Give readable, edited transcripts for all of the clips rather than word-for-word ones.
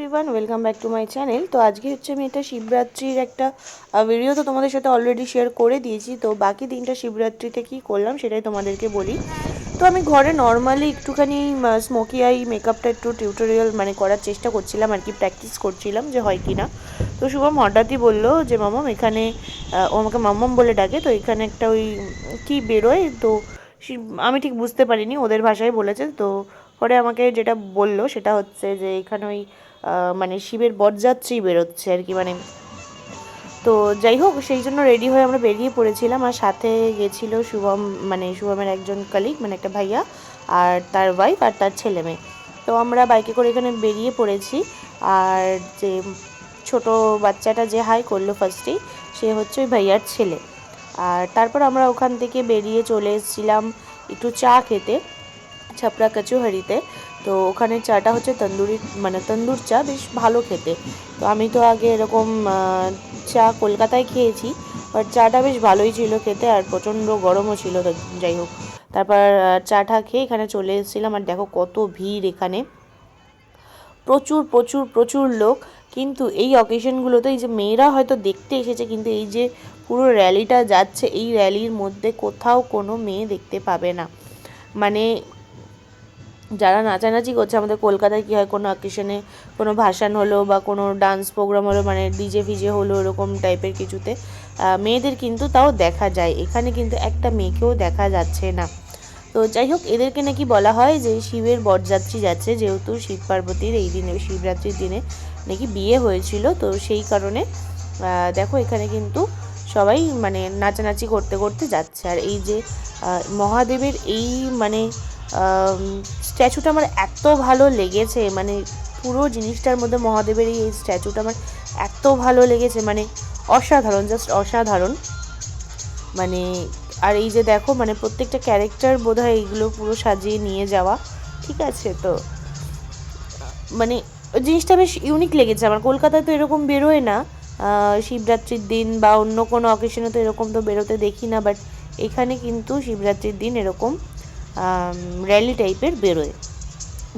Everyone, welcome back to my channel. তো আজকে হচ্ছে আমি এটা শিবরাত্রির একটা ভিডিও তো তোমাদের সাথে অলরেডি শেয়ার করে দিয়েছি। তো বাকি দিনটা শিবরাত্রিতে কি করলাম সেটাই তোমাদেরকে বলি। তো আমি ঘরে নর্মালি একটুখানি স্মোকি আই মেকআপটা একটু টিউটোরিয়াল করার চেষ্টা করছিলাম আর কি, প্র্যাকটিস করছিলাম যে হয় কি না। তো শুভম হঠাৎই বললো যে মামাম এখানে, ও আমাকে মাম্মাম বলে ডাকে, তো এখানে একটা ওই কি বেরোয়, তো আমি ঠিক বুঝতে পারিনি, ওদের ভাষায় বলেছে। তো পরে আমাকে যেটা বললো সেটা হচ্ছে যে এখানে ওই শিবের বরযাত্রী বেরোচ্ছে আর কি, তো যাই হোক সেই জন্য রেডি হয়ে আমরা বেরিয়ে পড়েছিলাম। আর সাথে গেছিলো শুভম, শুভমের একজন কালিগ, একটা ভাইয়া আর তার ওয়াইফ আর তার ছেলে মেয়ে। তো আমরা বাইকে করে এখানে বেরিয়ে পড়েছি। আর যে ছোট বাচ্চাটা যে হাই করলো ফার্স্টেই, সে হচ্ছে ওই ভাইয়ার ছেলে। আর তারপর আমরা ওখান থেকে বেরিয়ে চলে এসেছিলাম একটু চা খেতে ছাপড়া কচুহারিতে। তো ওখানে চাটা হচ্ছে তন্দুরি, তন্দুর চা, বেশ ভালো খেতে। তো আমি তো আগে এরকম চা কলকাতায় খেয়েছি, বাট চাটা বেশ ভালোই ছিল খেতে, আর প্রচণ্ড গরমও ছিল। তো যাই হোক, তারপর চাটা খেয়ে এখানে চলে এসেছিলাম। আর দেখো কত ভিড় এখানে, প্রচুর প্রচুর প্রচুর লোক। কিন্তু এই অকেশনগুলোতে এই যে মেয়েরা হয়তো দেখতে এসেছে, কিন্তু এই যে পুরো র্যালিটা যাচ্ছে, এই র্যালির মধ্যে কোথাও কোনো মেয়ে দেখতে পাবে না। যারা নাচানাচি করছে, আমাদের কলকাতায় কী হয়, কোনো অকেশনে কোনো ভাসান হলো বা কোনো ডান্স প্রোগ্রাম হলো, ডিজে ফিজে হলো, এরকম টাইপের কিছুতে মেয়েদের কিন্তু তাও দেখা যায়। এখানে কিন্তু একটা মেয়েকেও দেখা যাচ্ছে না। তো যাই হোক, এদেরকে নাকি বলা হয় যে শিবের বরযাত্রী যাচ্ছে, যেহেতু শিব পার্বতীর এই দিনে, শিবরাত্রির দিনে নাকি বিয়ে হয়েছিল। তো সেই কারণে দেখো এখানে কিন্তু সবাই নাচানাচি করতে করতে যাচ্ছে। আর এই যে মহাদেবের এই স্ট্যাচুটা আমার এত ভালো লেগেছে, পুরো জিনিসটার মধ্যে মহাদেবের এই স্ট্যাচুটা আমার এত ভালো লেগেছে, অসাধারণ, জাস্ট অসাধারণ। আর এই যে দেখো প্রত্যেকটা ক্যারেক্টার বোধহয় এইগুলো পুরো সাজিয়ে নিয়ে যাওয়া, ঠিক আছে। তো জিনিসটা বেশ ইউনিক লেগেছে আমার। কলকাতায় তো এরকম বেরোয় না শিবরাত্রির দিন, বা অন্য কোনো অকেশনে তো এরকম তো বেরোতে দেখি না, বাট এখানে কিন্তু শিবরাত্রির দিন এরকম র্যালি টাইপের বেরোয়।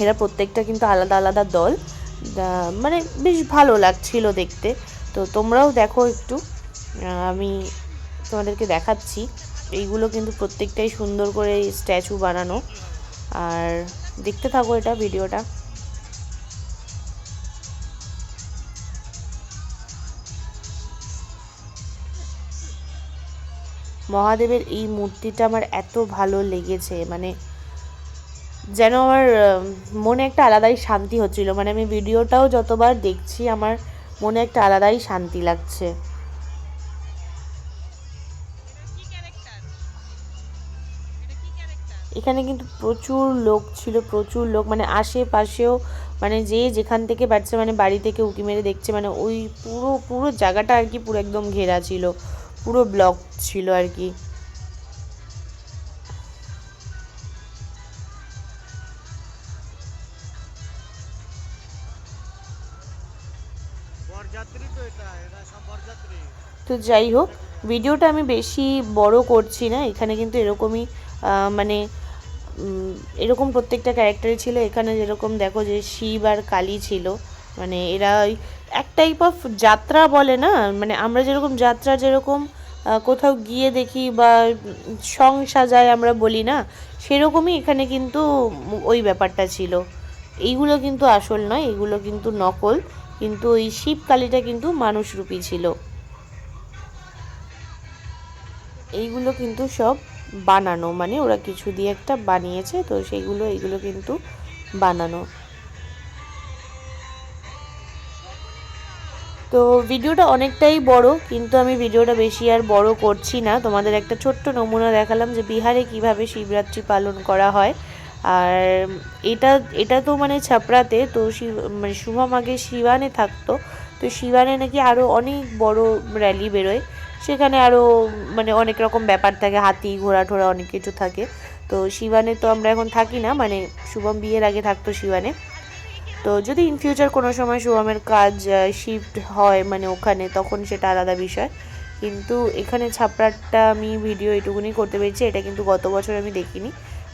এরা প্রত্যেকটা কিন্তু আলাদা আলাদা দল, বেশ ভালো লাগছিল দেখতে। তো তোমরাও দেখো একটু, আমি তোমাদেরকে দেখাচ্ছি। এইগুলো কিন্তু প্রত্যেকটাই সুন্দর করে স্ট্যাচু বানানো। আর দেখতে থাকো এটা ভিডিওটা। মহাদেবের এই মূর্তিটা আমার এত ভালো লেগেছে, যেন আমার মনে একটা আলাদাই শান্তি হচ্ছিল। আমি ভিডিওটাও যতবার দেখছি আমার মনে একটা আলাদাই শান্তি লাগছে। এখানে কিন্তু প্রচুর লোক ছিল, প্রচুর লোক, আশেপাশেও যে যেখান থেকে পারছে বাড়ি থেকে উঁকি মেরে দেখছে, ওই পুরো পুরো জায়গাটা আর কি পুরো একদম ঘেরা ছিল, পুরো ব্লক ছিল আর কি। তো যাই হোক, ভিডিওটা আমি বেশি বড় করছি না। এখানে কিন্তু এরকমই এরকম প্রত্যেকটা ক্যারেক্টারই ছিল। এখানে যেরকম দেখো যে শিব আর কালী ছিল, এরা ওই এক টাইপ অফ যাত্রা বলে না, আমরা যেরকম যাত্রা যেরকম কোথাও গিয়ে দেখি বা সং সাজায় আমরা বলি না, সেরকমই এখানে কিন্তু ওই ব্যাপারটা ছিল। এইগুলো কিন্তু আসল নয়, এগুলো কিন্তু নকল, কিন্তু ওই শিব কালীটা কিন্তু মানুষরূপী ছিল। এইগুলো কিন্তু সব বানানো, ওরা কিছু দিয়ে একটা বানিয়েছে, তো এইগুলো কিন্তু বানানো। তো ভিডিওটা অনেকটাই বড়, কিন্তু আমি ভিডিওটা বেশি আর বড় করছি না। তোমাদের একটা ছোট্ট নমুনা দেখালাম যে বিহারে কিভাবে শিবরাত্রি পালন করা হয়। আর এটা তো ছাপড়াতে। তো শুভম আগে শিবানে থাকতো, তো শিবানে নাকি আরও অনেক বড় র্যালি বেরোয়, সেখানে আরও অনেক রকম ব্যাপার থাকে, হাতি ঘোড়া ঠোড়া অনেক কিছু থাকে। তো শিবানে তো আমরা এখন থাকি না, শুভম বিয়ের আগে থাকতো শিবানে। তো যদি ইন ফিউচার কোনো সময় শুভমের কাজ শিফট হয় ওখানে, তখন সেটা আলাদা বিষয়। কিন্তু এখানে ছাপড়াটা আমি ভিডিও এটুকুনি করতে পেরেছি। এটা কিন্তু গত বছর আমি দেখিনি,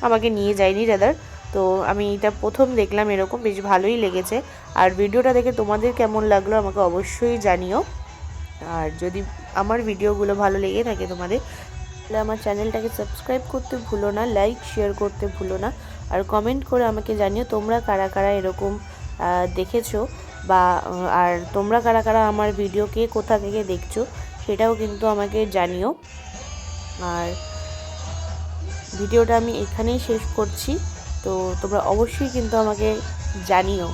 আমাকে নিয়ে যায়নি দাদার। তো আমি এটা প্রথম দেখলাম এরকম, বেশ ভালোই লেগেছে। আর ভিডিওটা দেখে তোমাদের কেমন লাগলো আমাকে অবশ্যই জানিও। আর যদি আমার ভিডিওগুলো ভালো লেগে থাকে তোমাদের, তাহলে আমার চ্যানেলটাকে সাবস্ক্রাইব করতে ভুলো না, লাইক শেয়ার করতে ভুলো না। আর কমেন্ট করে আমাকে জানিও তোমরা কারা কারা এরকম দেখেছো, বা আর তোমরা কারা কারা আমার ভিডিও কে কোথা থেকে দেখছো সেটাও কিন্তু আমাকে জানিও। আর ভিডিওটা আমি এখানেই শেষ করছি, তো তোমরা অবশ্যই কিন্তু আমাকে জানিও।